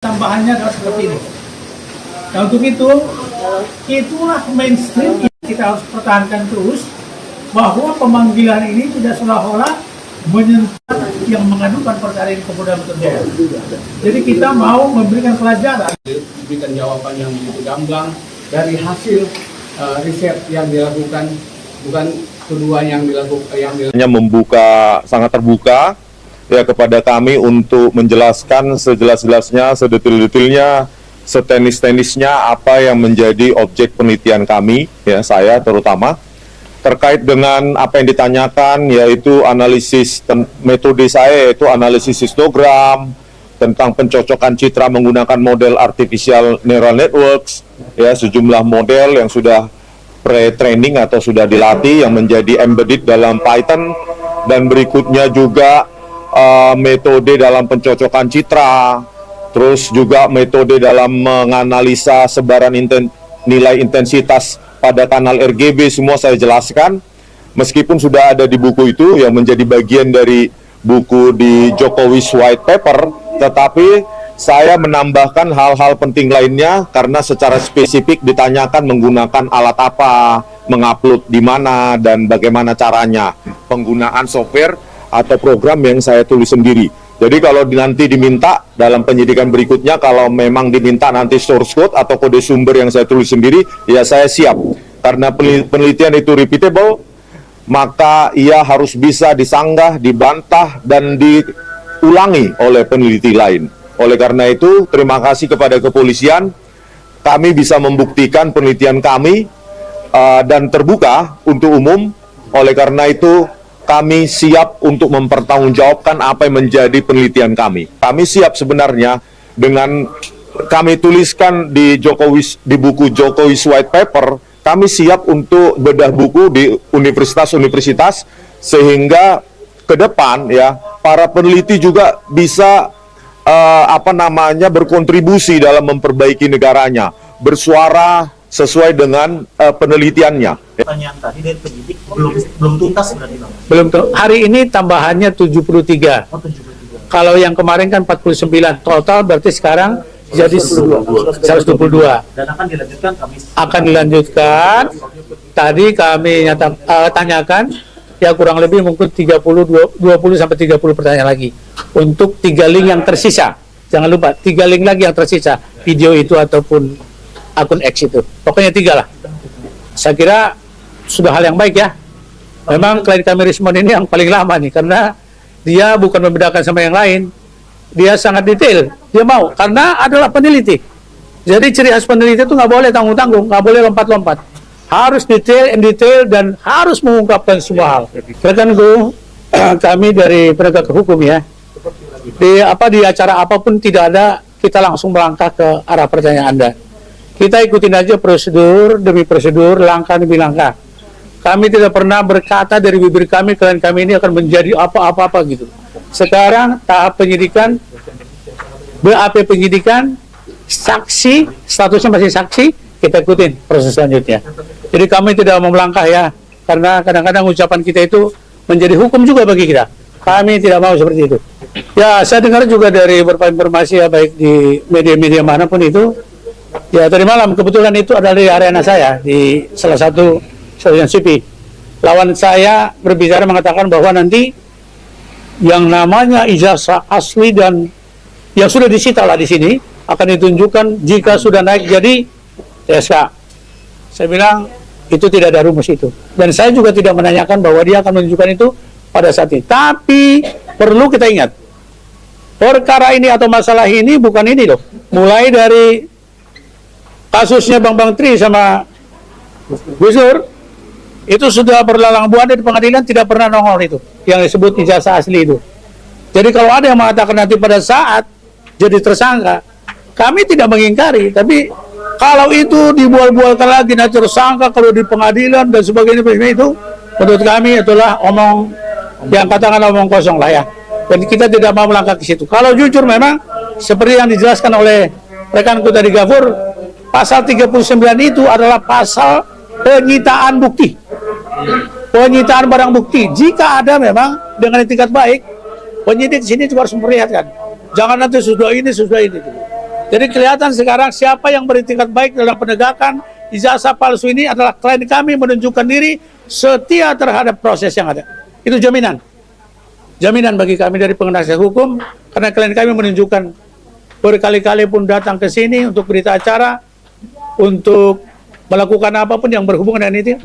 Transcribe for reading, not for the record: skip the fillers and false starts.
Tambahannya adalah seperti ini. Nah, untuk itu, itulah mainstream yang kita harus pertahankan terus, bahwa pemanggilan ini tidak seolah-olah menyentuh yang mengadukan perkara ini ke Polda Metro Jaya. Jadi kita mau memberikan pelajaran. Memberikan jawaban yang begitu gamblang dari hasil riset yang dilakukan, bukan tuduhan yang dilakukan. Hanya membuka, sangat terbuka ya kepada kami untuk menjelaskan sejelas-jelasnya, sedetil-detilnya, setenis-tenisnya apa yang menjadi objek penelitian kami, ya saya terutama, terkait dengan apa yang ditanyakan, yaitu analisis metode saya, yaitu analisis histogram, tentang pencocokan citra menggunakan model artificial neural networks, ya sejumlah model yang sudah pre-training atau sudah dilatih yang menjadi embedded dalam Python, dan berikutnya juga metode dalam pencocokan citra, terus juga metode dalam menganalisa sebaran nilai intensitas pada kanal RGB, semua saya jelaskan. Meskipun sudah ada di buku itu yang menjadi bagian dari buku di Jokowi's White Paper, tetapi saya menambahkan hal-hal penting lainnya karena secara spesifik ditanyakan menggunakan alat apa, mengupload di mana, dan bagaimana caranya penggunaan software atau program yang saya tulis sendiri. Jadi kalau nanti diminta dalam penyidikan berikutnya, kalau memang diminta nanti source code atau kode sumber yang saya tulis sendiri, ya saya siap. Karena penelitian itu repeatable, maka ia harus bisa disanggah, dibantah, dan diulangi oleh peneliti lain. Oleh karena itu, terima kasih kepada kepolisian, kami bisa membuktikan penelitian kami dan terbuka untuk umum. Oleh karena itu, kami siap untuk mempertanggungjawabkan apa yang menjadi penelitian kami. Kami siap sebenarnya dengan kami tuliskan di buku Jokowi's White Paper, kami siap untuk bedah buku di universitas-universitas sehingga ke depan ya para peneliti juga bisa berkontribusi dalam memperbaiki negaranya, bersuara sesuai dengan penelitiannya. Pertanyaan tadi dari penyidik belum tuntas berarti Bang? Belum, hari ini tambahannya 73. Oh, 73. Kalau yang kemarin kan 49 total, berarti sekarang jadi 122. Dan akan dilanjutkan Kamis. Akan dilanjutkan. Tadi kami tanyakan ya kurang lebih mungkin 20 sampai 30 pertanyaan lagi untuk 3 link yang tersisa. Jangan lupa 3 link lagi yang tersisa, video itu ataupun akun X itu. Pokoknya 3 lah. Saya kira sudah hal yang baik ya. Memang klien kami Rismon ini yang paling lama nih, karena dia bukan membedakan sama yang lain. Dia sangat detail. Dia mau, karena adalah peneliti. Jadi ciri khas peneliti itu nggak boleh tanggung-tanggung, nggak boleh lompat-lompat. Harus detail, dan harus mengungkapkan semua hal. Rekanku, kami dari penegak hukum ya, di acara apapun tidak ada kita langsung melangkah ke arah pertanyaan Anda. Kita ikutin aja prosedur demi prosedur, langkah demi langkah. Kami tidak pernah berkata dari bibir kami, klien kami ini akan menjadi apa-apa gitu. Sekarang tahap penyidikan, BAP penyidikan, saksi, statusnya masih saksi, kita ikutin proses selanjutnya. Jadi kami tidak mau melangkah ya, karena kadang-kadang ucapan kita itu menjadi hukum juga bagi kita. Kami tidak mau seperti itu. Ya, saya dengar juga dari beberapa informasi ya, baik di media-media manapun itu, ya tadi malam kebetulan itu adalah di arena saya, di salah satu stasiun TV. Lawan saya berbicara mengatakan bahwa nanti yang namanya ijazah asli dan yang sudah disita lah di sini akan ditunjukkan jika sudah naik jadi TSK. Saya bilang itu tidak ada rumus itu. Dan saya juga tidak menanyakan bahwa dia akan menunjukkan itu pada saat ini. Tapi perlu kita ingat, perkara ini atau masalah ini bukan ini loh. Mulai dari kasusnya Bang Tri sama Gus Dur, itu sudah berlalang buana di pengadilan, tidak pernah nongol itu yang disebut ijazah asli itu. Jadi kalau ada yang mengatakan nanti pada saat jadi tersangka, kami tidak mengingkari, tapi kalau itu dibual-bualkan lagi nanti tersangka kalau di pengadilan dan sebagainya itu, menurut kami itulah omong yang katakan omong kosong lah ya. Dan kita tidak mau melangkah ke situ. Kalau jujur memang seperti yang dijelaskan oleh rekanku tadi Gafur, pasal 39 itu adalah pasal penyitaan bukti. Penyitaan barang bukti. Jika ada memang dengan etikat baik, penyidik sini juga harus memperlihatkan. Jangan nanti sudah ini. Jadi kelihatan sekarang siapa yang beritikat baik dalam penegakan ijazah palsu ini adalah klien kami menunjukkan diri setia terhadap proses yang ada. Itu jaminan. Jaminan bagi kami dari penasihat hukum, karena klien kami menunjukkan berkali-kali pun datang ke sini untuk berita acara, untuk melakukan apapun yang berhubungan dengan itu.